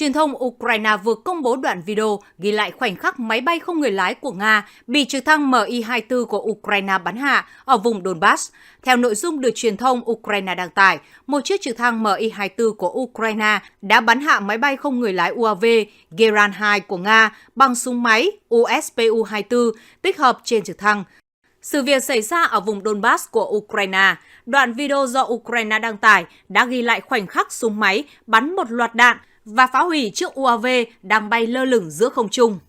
Truyền thông Ukraine vừa công bố đoạn video ghi lại khoảnh khắc máy bay không người lái của Nga bị trực thăng Mi-24 của Ukraine bắn hạ ở vùng Donbass. Theo nội dung được truyền thông Ukraine đăng tải, một chiếc trực thăng Mi-24 của Ukraine đã bắn hạ máy bay không người lái UAV Geran-2 của Nga bằng súng máy USPU-24 tích hợp trên trực thăng. Sự việc xảy ra ở vùng Donbass của Ukraine. Đoạn video do Ukraine đăng tải đã ghi lại khoảnh khắc súng máy bắn một loạt đạn và phá hủy chiếc UAV đang bay lơ lửng giữa không trung.